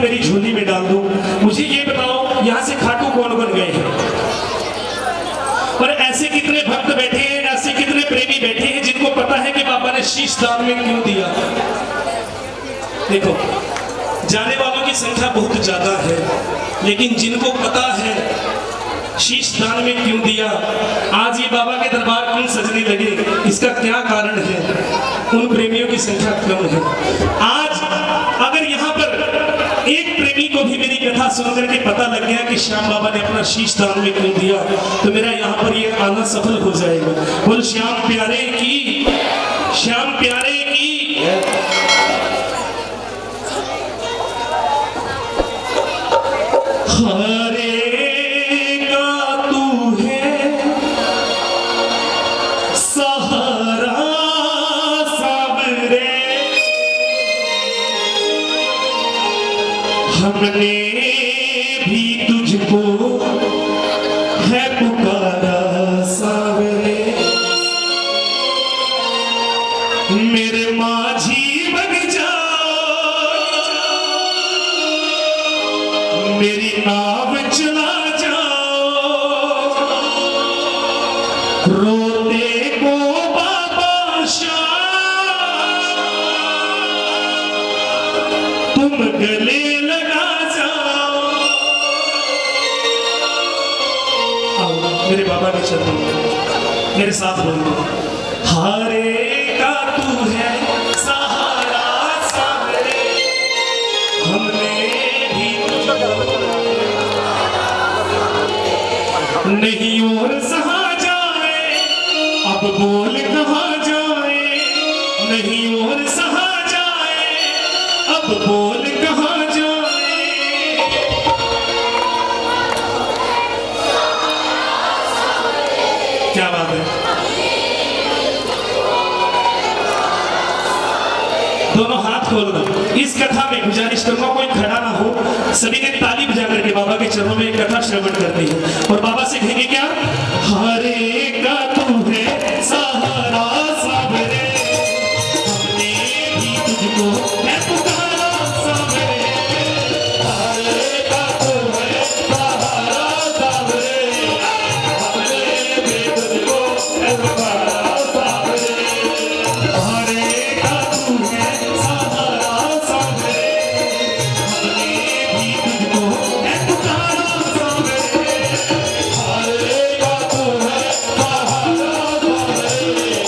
मेरी झोली में डाल दूं। मुझे ये बताओ यहाँ से खाटू कौन कौन गए हैं? और ऐसे कितने भक्त बैठे हैं, ऐसे कितने प्रेमी बैठे हैं जिनको पता है कि बाबा ने शीश दान में क्यों दिया? देखो, जाने वालों की संख्या बहुत ज्यादा है, लेकिन जिनको पता है शीश दान में क्यों दिया, आज ये बाबा के दरबार क्यों सजने लगे, इसका क्या कारण है? उन प्रेमियों की संख्या कम है। आज अगर यहाँ पर एक प्रेमी को भी मेरी कथा सुनकर के पता लग गया कि श्याम बाबा ने अपना शीश दान में क्यों दिया, तो मेरा यहाँ पर ये आना सफल हो जाएगा। बोल श्याम प्यारे की, श्याम प्यारे की। हरे का तू है सहारा सावरे, हमने भी तुझको है पुकारा सावरे। मेरे माझी बन जाओ, मेरी नाव चला जाओ, रोते को बाबा श्याम तुम गले लगा जाओ। आओ मेरे बाबा के चरणों में मेरे साथ बोलो, हारे का तू है सहारा सावरे, हमने भी नहीं और सहा जाए, अब बोल कहाँ जाए, नहीं और सहा जाए, अब बोल कहाँ जाए। क्या बात है, दोनों हाथ खोलना। इस कथा में गुजारिश करूंगा कोई खड़ा ना हो, सभी ने ताली बजा करके बाबा के चरणों में कथा श्रवण करनी है और बाबा से कहेंगे क्या, हरे का तू है सहारा सावरे, हमने भी तुझको है पुकारा सावरे। हरे का तू है सहारा सावरे, हमने भी तुझको है पुकारा सावरे। हरे का तू है सहारा सावरे, हमने भी तुझको है पुकारा सावरे। हरे का तू है सहारा सावरे, हमने भी तुझको है पुकारा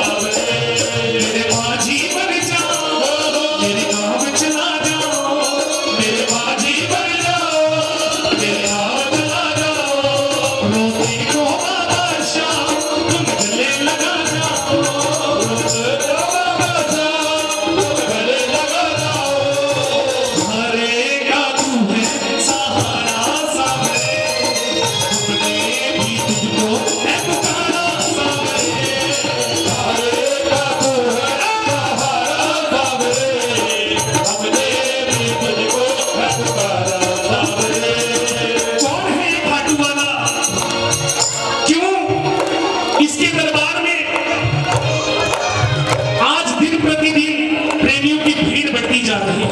सावरे। मेरे माझी बन जाओ, मेरी नाव चला जाओ, मेरे माझी बन जाओ, मेरी नाव चला जाओ, रोती को बाबा श्याम तुम गले लगा जाओ, रोती को बाबा श्याम तुम गले लगा जाओ। हरे का तू है सहारा सावरे, हमने भी तुझको है पुकारा सावरे। हरे का तू है सहारा सावरे, हमने भी तुझको है पुकारा सावरे। कौन है ये खाटू वाला? क्यों इसके दरबार में आज दिन प्रतिदिन प्रेमियों की भीड़ बढ़ती जा रही है?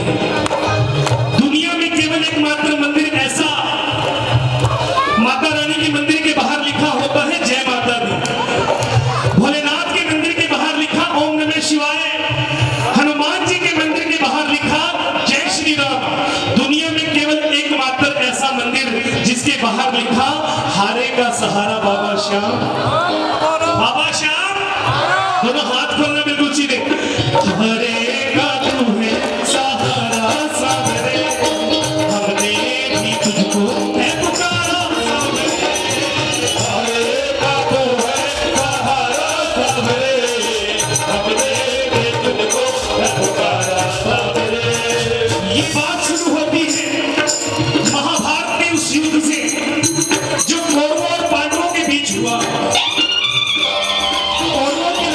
दुनिया में केवल एकमात्र मंदिर ऐसा माता रानी के मंदिर के बाहर लिखा होता है जय माता दी, भोलेनाथ के मंदिर के बाहर लिखा ओम नमः शिवाय, हनुमान जी के मंदिर के बाहर लिखा जय श्री राम। दुनिया में केवल एकमात्र ऐसा मंदिर जिसके बाहर लिखा हारे का सहारा बाबा श्याम। बाबा श्याम, दोनों हाथ खोलना बिल्कुल सीधे। हरे का तू है सहारा सावरे, हमने भी तुझको है पुकारा सावरे। हरे का तू है सहारा सावरे, हमने भी तुझको है पुकारा सावरे। ये बात शुरू होती है महाभारत के उस युद्ध से जो कौरवों और पांडवों के बीच हुआ। कौरवों की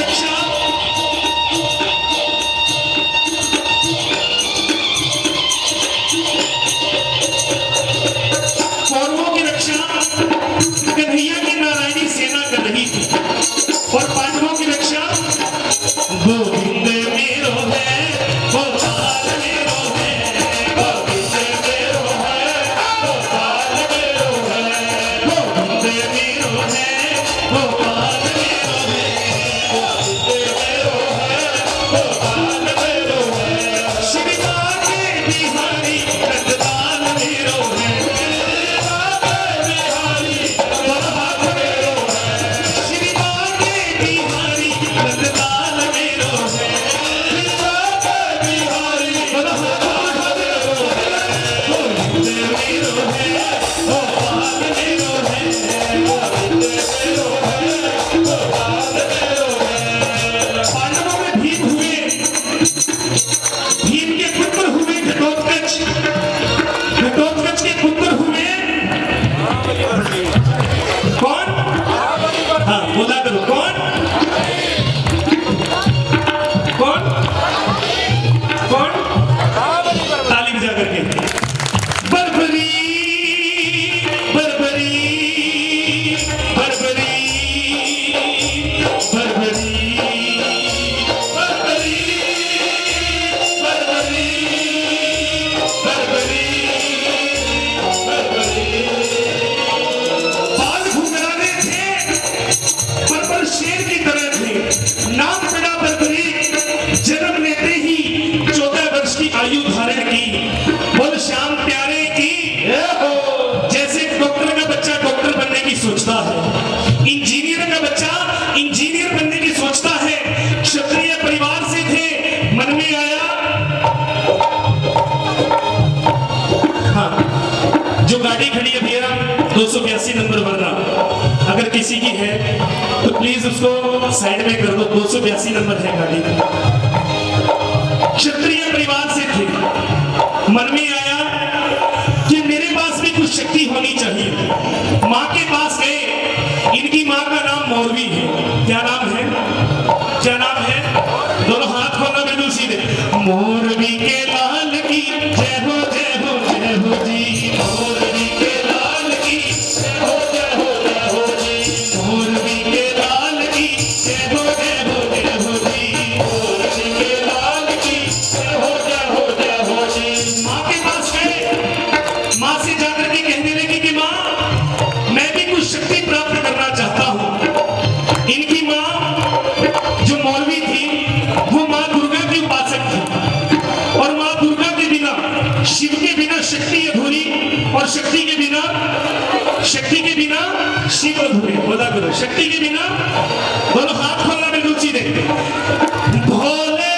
रक्षा कन्हैया की नारायणी सेना कर रही थी और पांडवों की रक्षा गोविंद मेरो है प्लीज उसको साइड में कर दो, 282 नंबर है गाड़ी। क्षत्रिय परिवार से थे, मन में आया कि मेरे पास भी कुछ शक्ति होनी चाहिए। माँ के पास गए, इनकी माँ का नाम मौरवी है। क्या नाम है? क्या नाम है? दोनों हाथ खोलना बिल्कुल सीधे। मौरवी के लाल की जय हो जय हो जय हो जी, मौरवी के लाल की जय हो जय हो जय हो जी, मौरवी के लाल की जय हो जय हो जय हो जी, मौरवी के लाल की जय हो जय हो जय हो जी। माँ के पास गए, माँ से जाकर के कहने लगी कि माँ मैं भी कुछ शक्ति प्राप्त करना चाहता हूँ। इनकी माँ जो मौलवी थी वो माँ दुर्गा की उपासक थी, और माँ दुर्गा के बिना, शिव के बिना शक्ति अधूरी, और शक्ति के बिना शिव अधूरे। बोला करो, शक्ति के बिना। दोनों हाथ खोलना बिल्कुल सीधे। भोले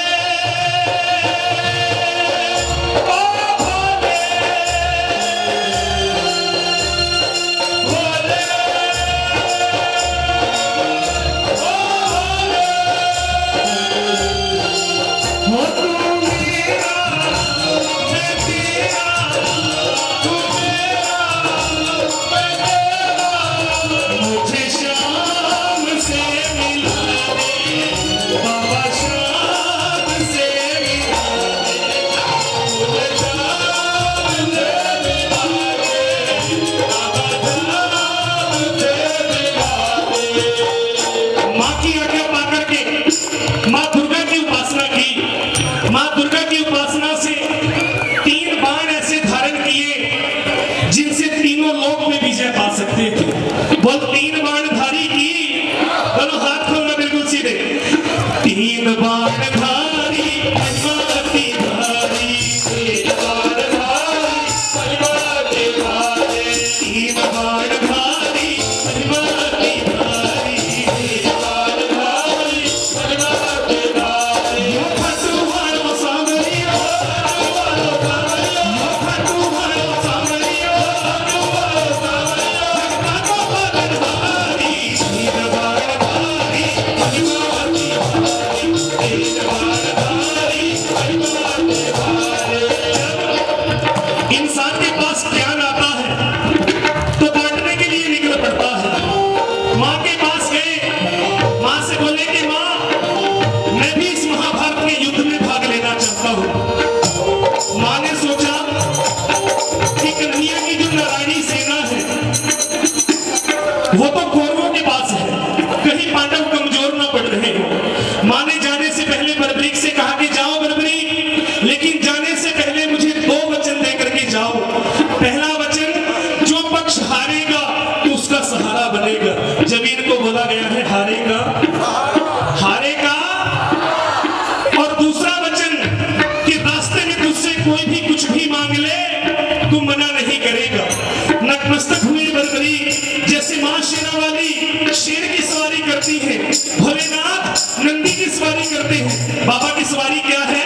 बाबा की सवारी क्या है?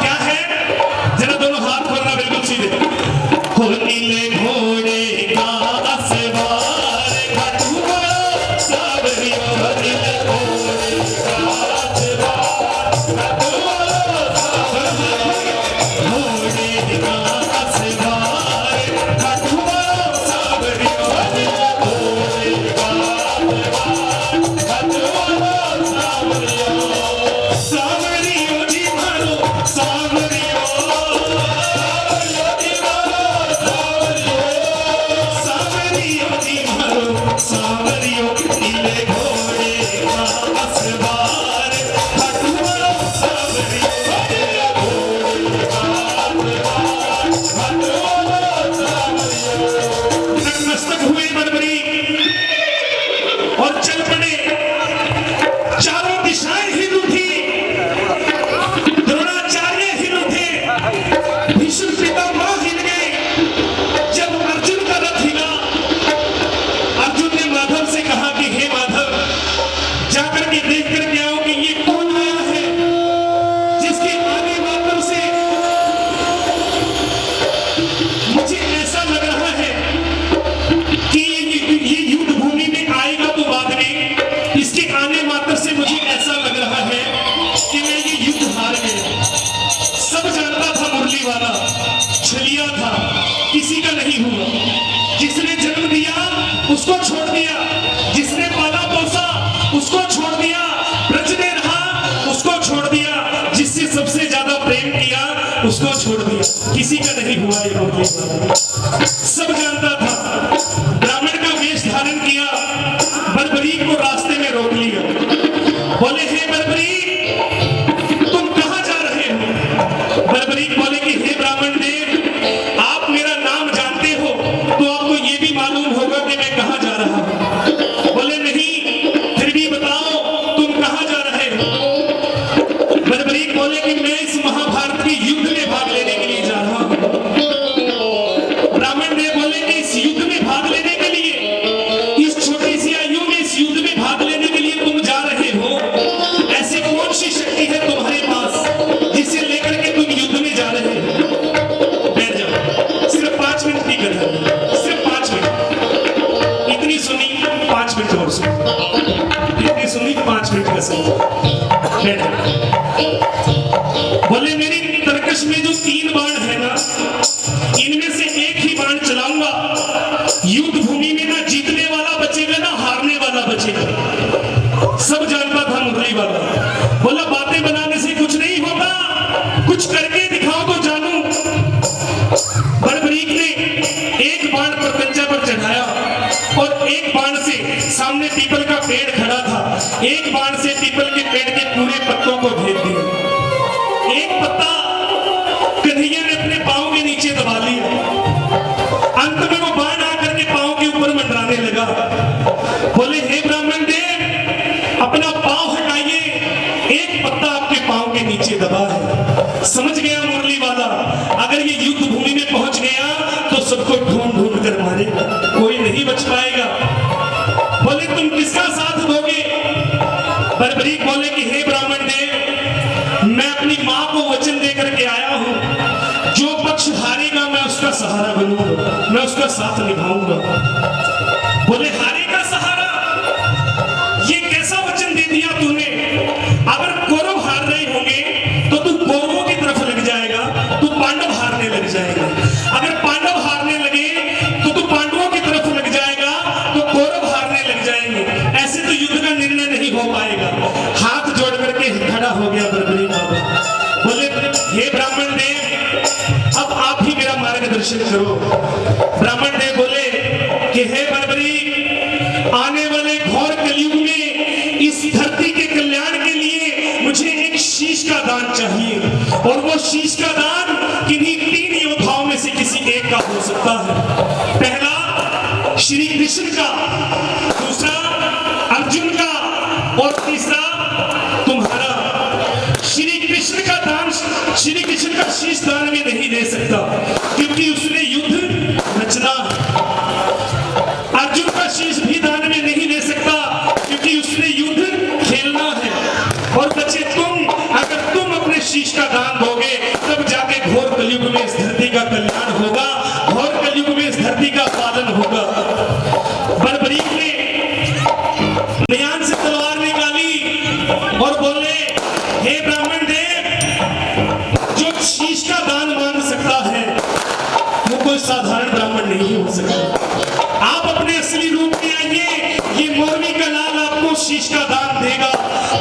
क्या है? जरा दोनों हाथ खोलना बिल्कुल सीधे। हो नीले घोड़े का सवार खटुआ सावरिया, नीले घोड़े का सवार खटुआ सावरिया, घोड़े का सवार खटुआ सावरिया, नीले घोड़े का सवार खटुआ सावरिया। सावरियो जी मारो सावरियो, सावरियो जी मारो सावरियो, नीले घोड़े का सवार खटुआ सावरियो, नीले घोड़े का सवार खटुआ सावरियो। नतमस्तक हुए बरबरी और चल पड़े, चारों दिशाएं हिल उठी, द्रोणाचार्य हिल उठे, भीष्म पितामह हिल गए। जब अर्जुन का रथ हिला, अर्जुन ने माधव से कहा कि हे माधव, जाकर के देख कर के आओ कि ये कौन आया है जिसके आने मात्र से मुझे ऐसा लग रहा है कि ये युद्ध भूमि में आएगा तो बाद में, सुनाने मात्र से मुझे ऐसा लग रहा है कि मैं ये युद्ध हार गया। सब जानता था मुरली वाला छलिया था, किसी का नहीं हुआ। जिसने जन्म दिया उसको छोड़ दिया, जिसने पाला पोसा उसको छोड़ दिया, ब्रज में रहा उसको छोड़ दिया, जिससे सबसे ज्यादा प्रेम किया उसको छोड़ दिया। किसी का नहीं हुआ ये मुरली वाला। सब जानता था। ब्राह्मण का वेश धारण किया, बरबरीक को रास्ते में रोक लिया। बोले हे बरबरीक, तुम कहां जा रहे हो? बरबरीक बोले कि हे ब्राह्मण देव, आप मेरा नाम जानते हो तो आपको ये भी मालूम होगा कि मैं कहां जा रहा हूं। बोले नहीं, फिर भी बताओ तुम कहां जा रहे हो? बरबरीक बोले कि मैं इस महाभारत के युद्ध में भाग लेने के लिए जा रहा हूं। ब्राह्मण देव बोले कि इस युद्ध में भाग लेने के लिए, इस छोटी सी आयु में इस युद्ध में भाग लेने के लिए तुम जा रहे हो? ऐसी कौन सी शक्ति है तुम्हारे पास जिसे लेकर के तुम युद्ध में जा रहे हो? बैठ जाओ, सिर्फ 5 मिनट की कथा है, सिर्फ 5 मिनट। इतनी सुनी, 5 मिनट और सुनी, इतनी सुनी, 5 मिनट का समय। बैठ जाओ। बोले मेरी तरकश में जो 3 बाण है ना, इनमें से एक ही बाण चलाऊंगा। युद्ध भूमि में ना जीतने वाला बचेगा ना हारने वाला बचेगा। सब जानता था मुरली वाला। बोला बातें बनाने से कुछ नहीं होगा, कुछ करके दिखाओ तो जानू। बरबरीक ने एक बाण प्रपंचा पर चढ़ाया और एक बाण से, सामने पीपल का पेड़ खड़ा था, एक बाण से पीपल के पेड़ के पूरे पत्तों को भेद दिया। एक पत्ता कन्हैया ने अपने पांव के नीचे दबा लिया। अंत में वो बाण आकर के पांव के ऊपर मंडराने लगा। बोले हे ब्राह्मण देव, अपना पांव हटाइए, एक पत्ता आपके पांव के नीचे दबा है। समझ गया मुरली वाला, अगर ये युद्ध भूमि में पहुंच गया तो सबको ढूंढ ढूंढ कर मारेगा, कोई नहीं बच पाएगा। बोले तुम किसका साथ दोगे? बरबरीक बोले कि हे ब्राह्मण देव, मैं अपनी मां को वचन देकर के आया हूं, जो पक्ष हारेगा मैं उसका सहारा बनूंगा, मैं उसका साथ निभाऊंगा। बोले हारे का सहारा? ये कैसा वचन दे दिया तूने? अगर कौरव हार रहे होंगे तो तू कौरवों की तरफ लग जाएगा, तू पांडव हारने लग जाएगा। अगर पांडव हारने लगे तो तू पांडवों की तरफ लग जाएगा, तो कौरव हारने लग जाएंगे। ऐसे तो युद्ध का निर्णय नहीं हो पाएगा। हाथ जोड़ करके खड़ा हो गया बरबरीक बाबा। बोले हे ब्राह्मण देव, अब आप ही मेरा मार्गदर्शन करो। ब्राह्मण देव बोले कि हे बरबरीक, आने वाले घोर कलयुग में इस धरती के कल्याण के लिए मुझे एक शीश का दान चाहिए, और वो शीश का दान किन्हीं 3 योद्धाओं में से किसी एक का हो सकता है। पहला श्री कृष्ण का, दूसरा अर्जुन का, और तीसरा तुम्हारा। श्री कृष्ण का दान, श्री कृष्ण का शीश दान में नहीं दे सकता क्योंकि उसने युद्ध रचना है। अर्जुन का शीश भी दान में नहीं दे सकता क्योंकि उसने युद्ध खेलना है। और बच्चे तुम, अगर तुम अपने शीश का दान दोगे तब जाके घोर कलयुग में इस धरती का कल्याण होगा, घोर कलयुग में इस धरती का पालन होगा। बरबरीक ने म्यान से तलवार निकाली और बोले हे ब्राह्मण देव, जो शीश का दान मांग सकता है वो कोई साधारण ब्राह्मण नहीं हो सकता। आप अपने असली रूप में आइए, ये मोरनी का लाल आपको शीश का दान देगा।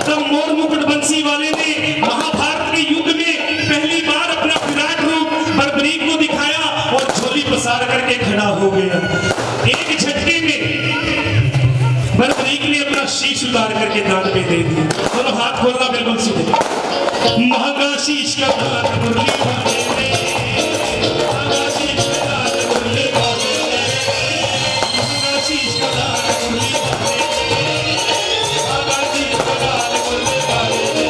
तब मोर मुकुट बंसी वाले ने महाभारत के युद्ध में पहली बार अपना विराट रूप बरबरीक को दिखाया और झोली पसार करके खड़ा हो गया। एक झटके में बरबरीक ने अपना शीश उतार करके दान में दे दिया। दोनों हाथ खोलना बिल्कुल सीधे। महंगा शीश का दान मुरली वाले ने, महंगा शीश का दान मुरली वाले ने, महंगा शीश का दान मुरली वाले ने, महंगा शीश का दान मुरली वाले ने।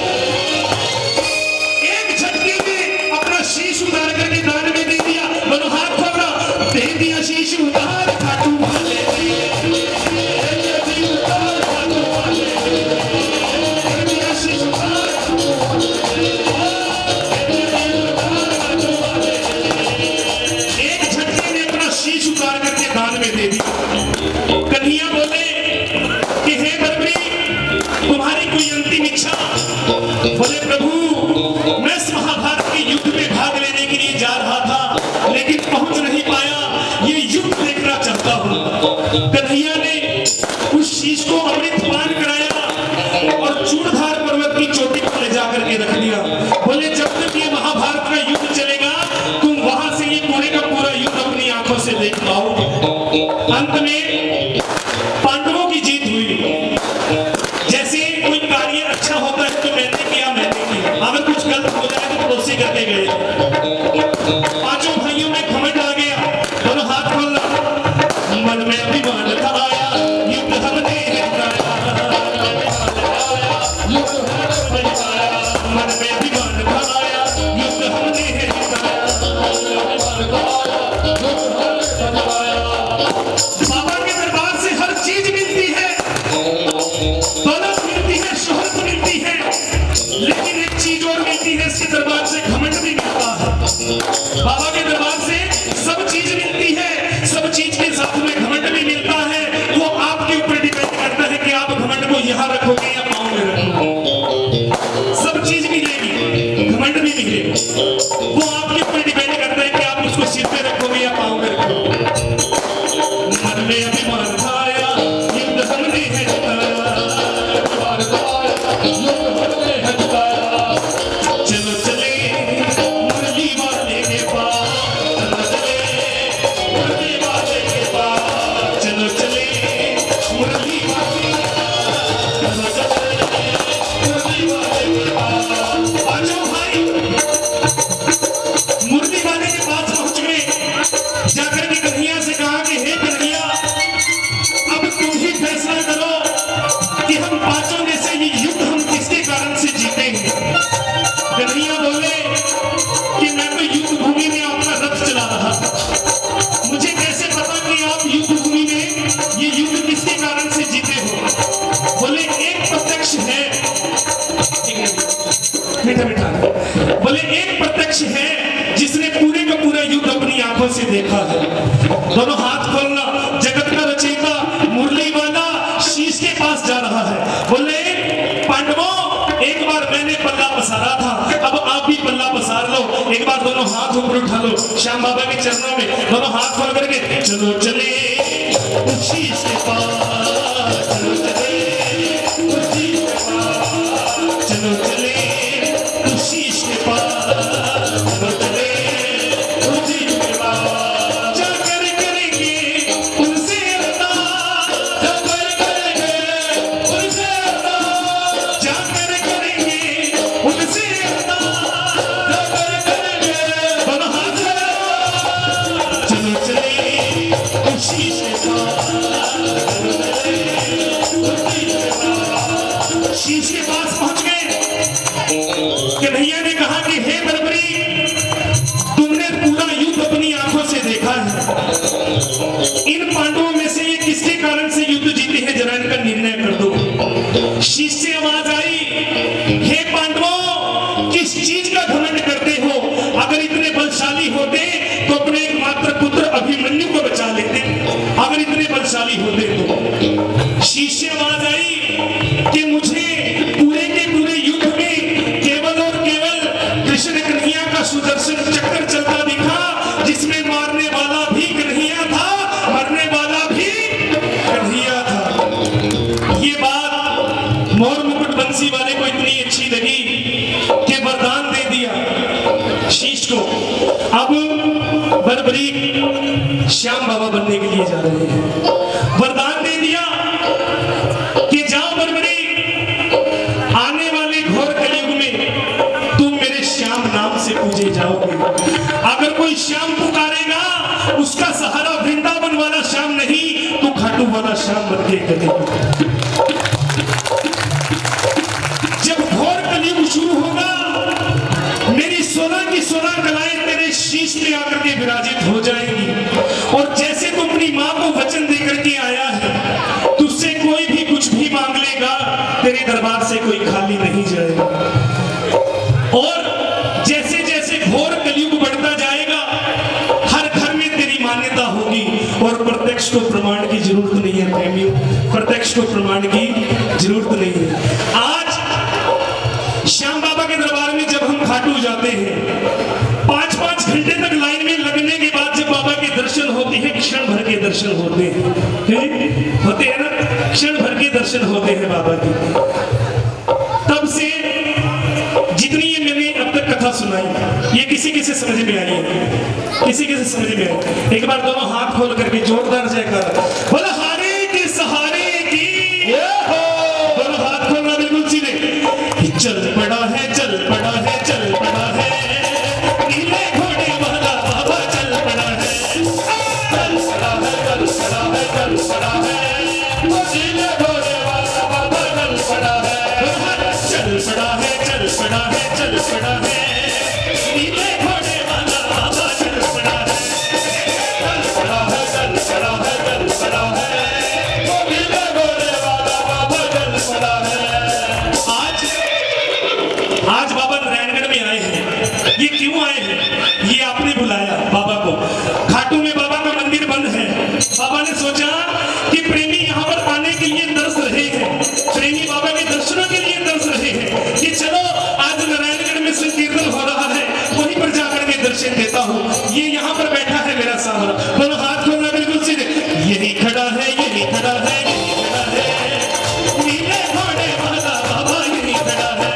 एक झटके में अपना शीश उतार करके दान में दे दिया। दोनों हाथ खोलना, दे दिया शीश उतार खाटू वाले ने। तुम्हारी कोई अंतिम इच्छा? बोले प्रभु मैं इस महाभारत के युद्ध में भाग लेने के लिए जा रहा था, लेकिन पहुंच नहीं पाया, ये युद्ध देखना चाहता हूं। कन्हैया ने उस शीश को अमृत पान कराया और चूड़धार पर्वत की चोटी पर ले जाकर के रख दिया। बोले जब तक ये महाभारत का युद्ध चलेगा तुम वहां से ये पूरे का पूरा युद्ध अपनी आंखों से देख पाओगे। अंत में पांडवों की जीत हुई। जैसे कोई कार्य अच्छा होता है तो मैंने किया, अगर कुछ गलत हो जाए तो पड़ोसी करके गए। पांचों भाइयों में घमंड आ गया, दोनों हाथ खोलना, मन में अभिमान था आया, युद्ध हमने जिताया, मन में अभिमान था आया, युद्ध हमने जिताया। बाबा के दरबार से हर चीज मिलती है, दौलत मिलती है, शोहरत मिलती है, लेकिन एक चीज और मिलती है, इसके दरबार से घमंड भी मिलता है। बाबा के दरबार से सब चीज मिलती है, सब चीज के साथ में घमंड भी मिलता है। वो आपके ऊपर डिपेंड करता है कि आप घमंड को यहाँ रखोगे या पाँव में रखोगे। सब चीज मिलेगी, घमंड भी मिलेगा, वो आपके ऊपर डिपेंड करता है कि आप उसको सिर पे रखोगे या पाँव में रखोगे। मन में अभिमान आया, युद्ध हमने है जिताया, चलो चले मुरली वाले के पास, चलो चले मुरली वाले के पास, चलो चले मुरली वाले के पास, चलो चले मुरली वाले के पास। पांचों भाई मुरली वाले के पास पहुंच गए। जाकर के कन्हैया से कहा कि हे कन्हैया अब तुम ही फैसला करो कि हम पांचों में से ये युद्ध हम किसके कारण से जीतेंगे। कन्हैया बोले कि मैं तो युद्ध भूमि में अपना रथ चला रहा था, मुझे कैसे पता कि आप युद्ध भूमि में ये युद्ध किसके कारण से जीते हो। बोले एक प्रत्यक्ष है, मीठा मीठा, बोले एक प्रत्यक्ष है जिसने पूरे का पूरा युद्ध अपनी आंखों से देखा है। दोनों हाथ खोलना, जगत का रचयिता मुरली वाला शीश के पास जा रहा है। बोले पांडवों एक बार मैंने पल्ला पसारा था, अब आप भी पल्ला पसार लो। एक बार दोनों हाथ ऊपर उठा लो, श्याम बाबा के चरणों में दोनों हाथ खोल करके चलो चले उस शीश के पास, चलो चले उस शीश के पास, चलो चले उस शीश के पास, चलो चले उस शीश के पास। जाकर करेंगे उनसे अरदास, जाकर करेंगे उनसे अरदास, जाकर करेंगे उनसे अरदास, जाकर करेंगे दोनों हाथ चलो चले उस शीश के पास, चलो चले उस शीश के पास। शीश के पास पहुंच गए। कन्हैया ने कहा कि हे बरबरी तुमने पूरा युद्ध अपनी आंखों से देखा है, इन पांडवों में से ये किसके कारण से युद्ध जीते हैं, जरा इनका निर्णय कर दो। शीश से आवाज आई, हे पांडवों किस चीज का घमंड करते हो? अगर इतने बलशाली होते तो अपने एकमात्र पुत्र अभिमन्यु को बचा लेते, अगर इतने बलशाली होते तो। शीश से आवाज आई कि मुझे पूरे के पूरे युद्ध में केवल और केवल कृष्ण कन्हैया का सुदर्शन चक्र चलता दिखा, जिसमें मारने वाला भी कन्हैया था, मरने वाला भी कन्हैया था। ये बात मोर मुकुट बंसी वाले को इतनी अच्छी लगी कि वरदान दे दिया शीश को। अब बरबरी श्याम बाबा बनने के लिए जा रहे हैं। वरदान दे दिया कि जाओ बरबरी, आने वाले घोर कलयुग में तुम मेरे श्याम नाम से पूजे जाओगे। अगर कोई श्याम पुकारेगा उसका सहारा वृंदावन वाला श्याम नहीं तो खाटू वाला श्याम बन के करेगा। जब घोर कलयुग शुरू होगा मेरी 16 की 16 कलाएं तेरे शीश पे आकर के विराजित हो जाएंगी, और जैसे तू अपनी माँ को वचन देकर के आया है तुझसे कोई भी कुछ भी मांग लेगा, तेरे दरबार से कोई खाली नहीं जाएगा। और जैसे जैसे घोर कलयुग बढ़ता जाएगा हर घर में तेरी मान्यता होगी, और प्रत्यक्ष को प्रमाण की जरूरत नहीं है प्रेमियों, प्रत्यक्ष को प्रमाण की जरूरत नहीं है। दर्शन होते हैं, होते हैं ना, क्षण भर के दर्शन होते हैं बाबा के। तब से जितनी ये मैंने अब तक कथा सुनाई, ये किसी किसी समझ में आई है, किसी किसी समझ में आई। एक बार दोनों हाथ खोल करके जोरदार जयकार बोला, हारे के सहारे की, दोनों हाथ खोलना बिल्कुल सीधे। चल पड़ा है, चल पड़ा है, चल पड़ा है, नीले घोड़े वाला बाबा चल पड़ा है, चल पड़ा है, चल पड़ा है, चल पड़ा है, नीले घोड़े वाला बाबा चल पड़ा है, चल पड़ा है, चल पड़ा है, चल पड़ा है, नीले घोड़े वाला बाबा चल पड़ा है, चल पड़ा है, चल पड़ा है, चल पड़ा है, नीले घोड़े वाला बाबा चल पड़ा है। आज बाबा नारायणगढ़ में आए हैं, ये क्यों आए हैं? ये आपने बुलाया बाबा को। खाटू में बाबा का मंदिर बंद है, बाबा ने सोचा कि प्रेमी यहाँ पर आने के लिए तरस रहे हैं, प्रेमी बाबा के दर्शनों के लिए तरस रहे हैं, कि चलो आज नारायणगढ़ में संकीर्तन हो रहा है, वहीं पर जाकर के दर्शन देता हूँ। ये यहाँ पर बैठा है मेरा सामना, दोनों हाथ खोलना बिल्कुल सीधे, यही खड़ा है, यही खड़ा है, यही खड़ा है, नीले घोड़े वाला बाबा यही खड़ा है,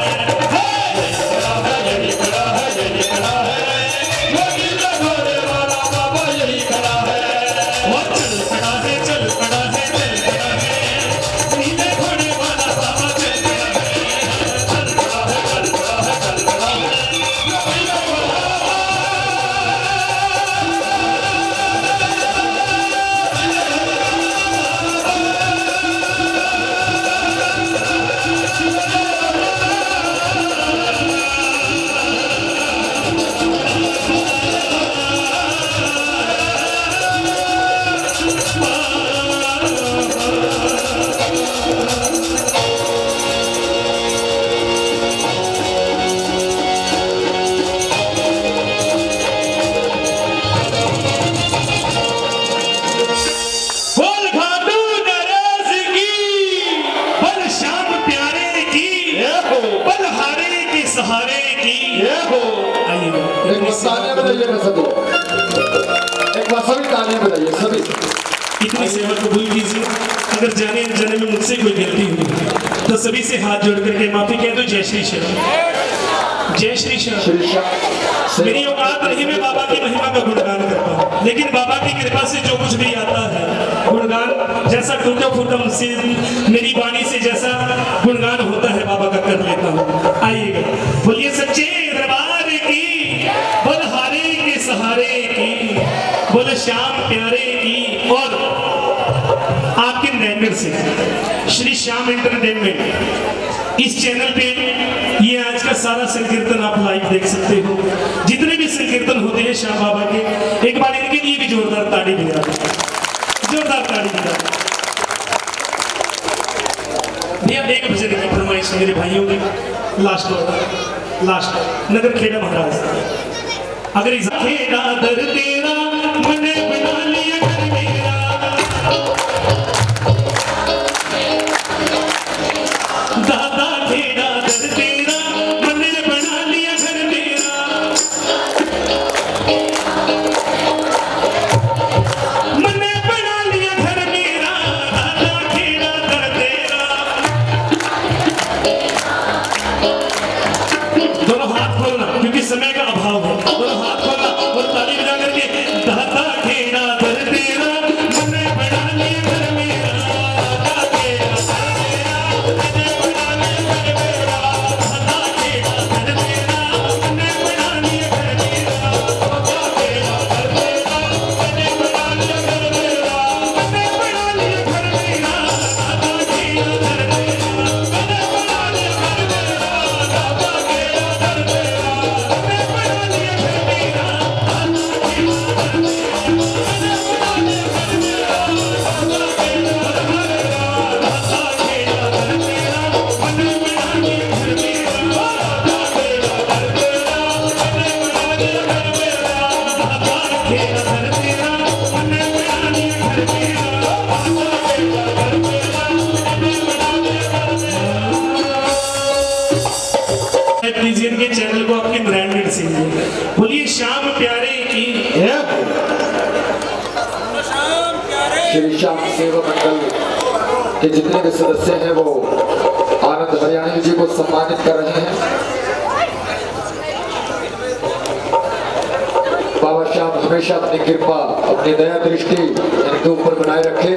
सहारे की, ये हो। आइए एक तालियां बजाइए ना सभी, एक बार सभी तालियां बजाइए सभी। इतनी सेवा कबूल कीजिए। अगर जाने जाने में मुझसे कोई गलती हुई तो सभी से हाथ जोड़ करके माफी कह दो। जय श्री श्याम, जय श्री श्याम। मेरी औकात नहीं, मैं बाबा की महिमा का गुणगान करता हूँ, लेकिन बाबा की कृपा से जो कुछ भी आता है गुणगान, जैसा टूटा फूटा मुझसे मेरी वाणी से जैसा गुणगान होता है बाबा का कर लेता हूँ। आइएगा, बोलिए सच्चे दरबार की, बोल हारे के सहारे की, बोल श्याम प्यारे की। और आपके नैनर से श्री श्याम एंटरटेनमेंट इस चैनल पे ये आज का सारा संकीर्तन आप लाइव देख सकते हो। जितने भी संकीर्तन होते हैं श्याम बाबा के, एक बार इनके लिए भी जोरदार ताड़ी बजा, जोरदार ताड़ी बजा। भैया एक भजन की फरमाइश मेरे भाइयों की, लास्ट नगर खेड़ा महाराज। अगर इस खेड़ा दर तेरा मैंने बना लिया घर मेरा, दादा खेड़ा दर तेरा मैंने बना लिया घर मेरा, मैंने बना लिया घर मेरा, दादा खेड़ा दर तेरा। दोनों हाथ खोलना क्योंकि समय का अभाव है, दोनों हाथ खोलना और ताली बजा करके, दादा खेड़ा दर तेरा मैंने बना लिया घर मेरा, दादा खेड़ा दर तेरा मैंने बना लिया घर मेरा, दादा खेड़ा दर तेरा मैंने बना लिया घर मेरा, दादा खेड़ा दर तेरा मैंने बना लिया घर मेरा, मैंने बना लिया घर मेरा, दादा खेड़ा दर तेरा मैंने बना लिया घर मेरा, दादा खेड़ा दर तेरा मैंने बना लिया घर मेरा, दादा खेड़ा दर प्लीज इनके चैनल को आपके ब्रांडेड से बोलिए श्याम प्यारे की, श्री श्याम सेवा मंडल के जितने भी सदस्य हैं वो आनंद हरियाणी जी को सम्मानित कर रहे हैं। बाबा श्याम हमेशा अपनी कृपा, अपनी दया दृष्टि इनके ऊपर बनाए रखे।